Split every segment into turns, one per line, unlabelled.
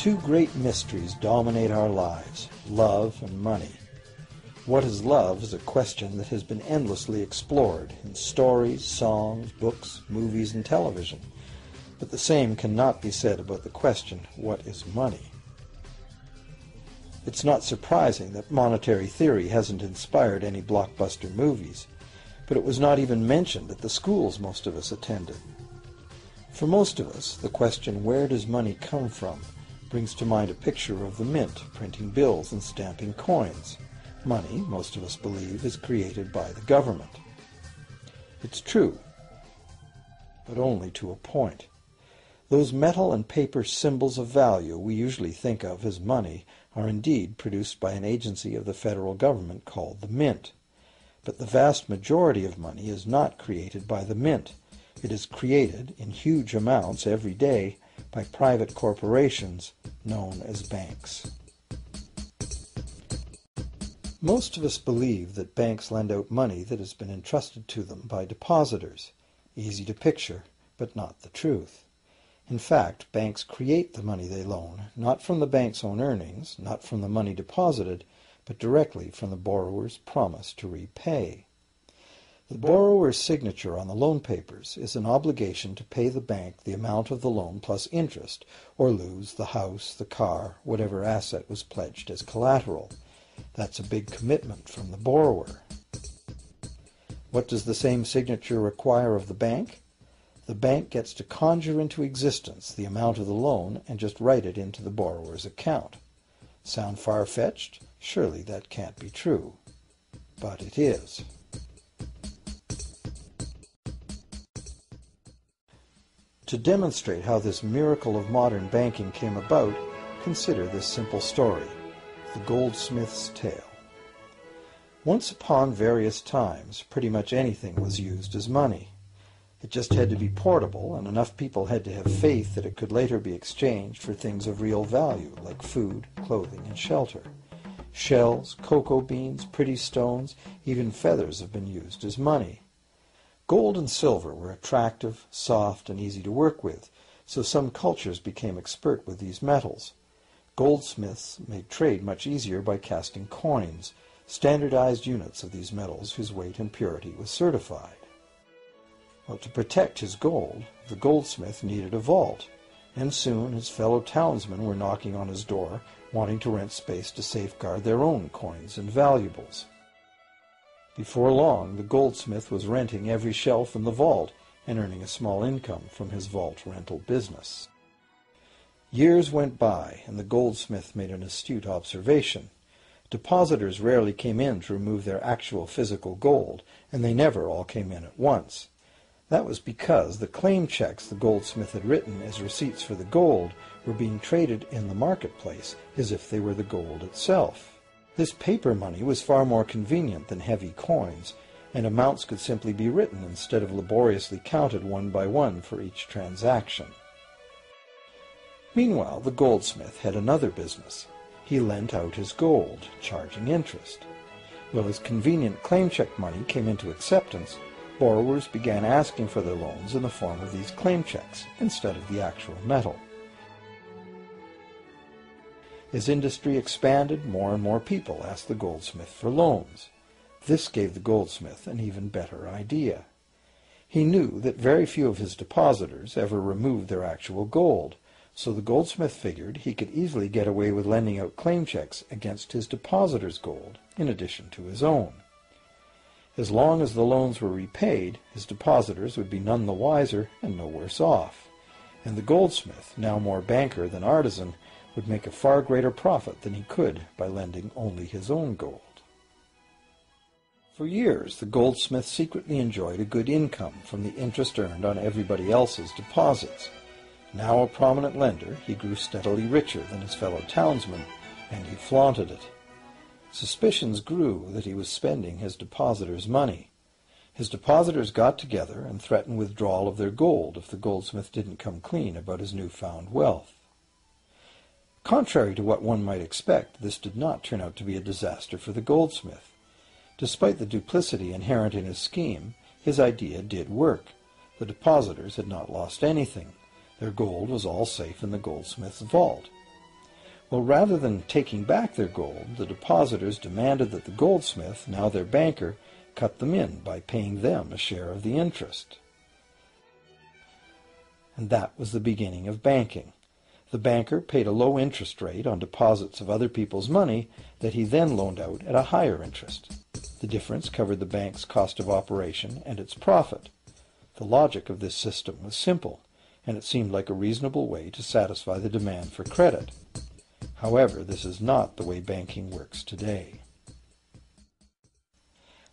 Two great mysteries dominate our lives, love and money. What is love is a question that has been endlessly explored in stories, songs, books, movies, and television. But the same cannot be said about the question, what is money? It's not surprising that monetary theory hasn't inspired any blockbuster movies, but it was not even mentioned at the schools most of us attended. For most of us, the question, where does money come from, brings to mind a picture of the mint printing bills and stamping coins. Money, most of us believe, is created by the government. It's true, but only to a point. Those metal and paper symbols of value we usually think of as money are indeed produced by an agency of the federal government called the Mint. But the vast majority of money is not created by the Mint. It is created in huge amounts every day by private corporations known as banks. Most of us believe that banks lend out money that has been entrusted to them by depositors. Easy to picture, but not the truth. In fact, banks create the money they loan, not from the bank's own earnings, not from the money deposited, but directly from the borrower's promise to repay. The borrower's signature on the loan papers is an obligation to pay the bank the amount of the loan plus interest, or lose the house, the car, whatever asset was pledged as collateral. That's a big commitment from the borrower. What does the same signature require of the bank? The bank gets to conjure into existence the amount of the loan and just write it into the borrower's account. Sound far-fetched? Surely that can't be true. But it is. To demonstrate how this miracle of modern banking came about, consider this simple story, the goldsmith's tale. Once upon various times, pretty much anything was used as money. It just had to be portable, and enough people had to have faith that it could later be exchanged for things of real value, like food, clothing, and shelter. Shells, cocoa beans, pretty stones, even feathers have been used as money. Gold and silver were attractive, soft, and easy to work with, so some cultures became expert with these metals. Goldsmiths made trade much easier by casting coins, standardized units of these metals whose weight and purity was certified. Well, to protect his gold, the goldsmith needed a vault, and soon his fellow townsmen were knocking on his door, wanting to rent space to safeguard their own coins and valuables. Before long, the goldsmith was renting every shelf in the vault and earning a small income from his vault rental business. Years went by, and the goldsmith made an astute observation. Depositors rarely came in to remove their actual physical gold, and they never all came in at once. That was because the claim checks the goldsmith had written as receipts for the gold were being traded in the marketplace as if they were the gold itself. This paper money was far more convenient than heavy coins, and amounts could simply be written instead of laboriously counted one by one for each transaction. Meanwhile, the goldsmith had another business. He lent out his gold, charging interest. Well, as convenient claim check money came into acceptance, borrowers began asking for their loans in the form of these claim checks instead of the actual metal. As industry expanded, more and more people asked the goldsmith for loans. This gave the goldsmith an even better idea. He knew that very few of his depositors ever removed their actual gold, so the goldsmith figured he could easily get away with lending out claim checks against his depositors' gold, in addition to his own. As long as the loans were repaid, his depositors would be none the wiser and no worse off, and the goldsmith, now more banker than artisan, would make a far greater profit than he could by lending only his own gold. For years, the goldsmith secretly enjoyed a good income from the interest earned on everybody else's deposits. Now a prominent lender, he grew steadily richer than his fellow townsmen, and he flaunted it. Suspicions grew that he was spending his depositors' money. His depositors got together and threatened withdrawal of their gold if the goldsmith didn't come clean about his newfound wealth. Contrary to what one might expect, this did not turn out to be a disaster for the goldsmith. Despite the duplicity inherent in his scheme, his idea did work. The depositors had not lost anything. Their gold was all safe in the goldsmith's vault. Well, rather than taking back their gold, the depositors demanded that the goldsmith, now their banker, cut them in by paying them a share of the interest. And that was the beginning of banking. The banker paid a low interest rate on deposits of other people's money that he then loaned out at a higher interest. The difference covered the bank's cost of operation and its profit. The logic of this system was simple, and it seemed like a reasonable way to satisfy the demand for credit. However, this is not the way banking works today.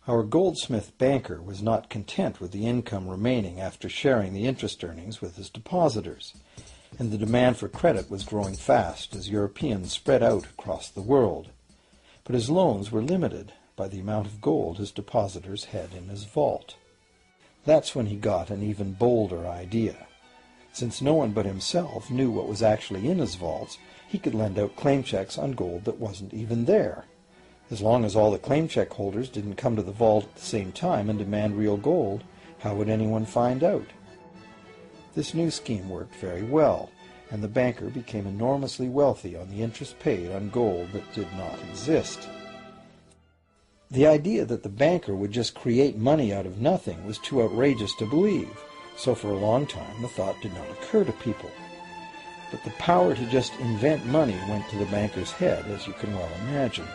Our goldsmith banker was not content with the income remaining after sharing the interest earnings with his depositors, and the demand for credit was growing fast as Europeans spread out across the world. But his loans were limited by the amount of gold his depositors had in his vault. That's when he got an even bolder idea. Since no one but himself knew what was actually in his vaults, he could lend out claim checks on gold that wasn't even there. As long as all the claim check holders didn't come to the vault at the same time and demand real gold, how would anyone find out? This new scheme worked very well, and the banker became enormously wealthy on the interest paid on gold that did not exist. The idea that the banker would just create money out of nothing was too outrageous to believe, so for a long time the thought did not occur to people. But the power to just invent money went to the banker's head, as you can well imagine.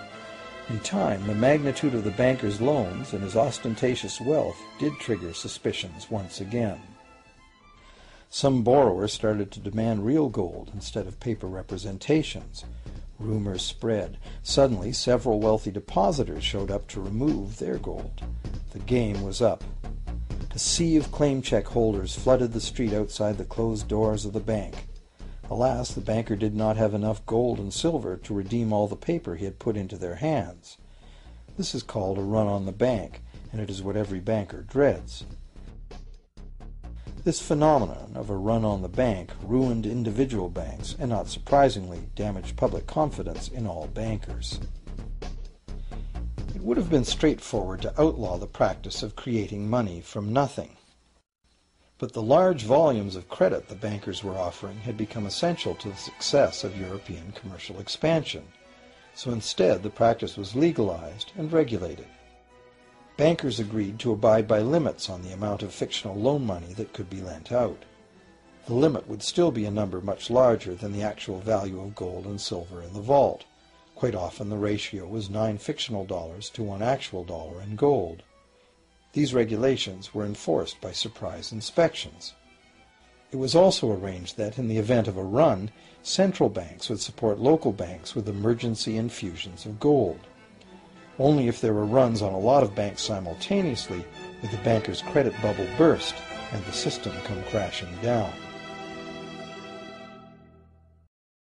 In time, the magnitude of the banker's loans and his ostentatious wealth did trigger suspicions once again. Some borrowers started to demand real gold instead of paper representations. Rumors spread. Suddenly, several wealthy depositors showed up to remove their gold. The game was up. A sea of claim check holders flooded the street outside the closed doors of the bank. Alas, the banker did not have enough gold and silver to redeem all the paper he had put into their hands. This is called a run on the bank, and it is what every banker dreads. This phenomenon of a run on the bank ruined individual banks and, not surprisingly, damaged public confidence in all bankers. It would have been straightforward to outlaw the practice of creating money from nothing. But the large volumes of credit the bankers were offering had become essential to the success of European commercial expansion, so instead the practice was legalized and regulated. Bankers agreed to abide by limits on the amount of fictional loan money that could be lent out. The limit would still be a number much larger than the actual value of gold and silver in the vault. Quite often the ratio was 9 fictional dollars to 1 actual dollar in gold. These regulations were enforced by surprise inspections. It was also arranged that, in the event of a run, central banks would support local banks with emergency infusions of gold. Only if there were runs on a lot of banks simultaneously would the banker's credit bubble burst and the system come crashing down.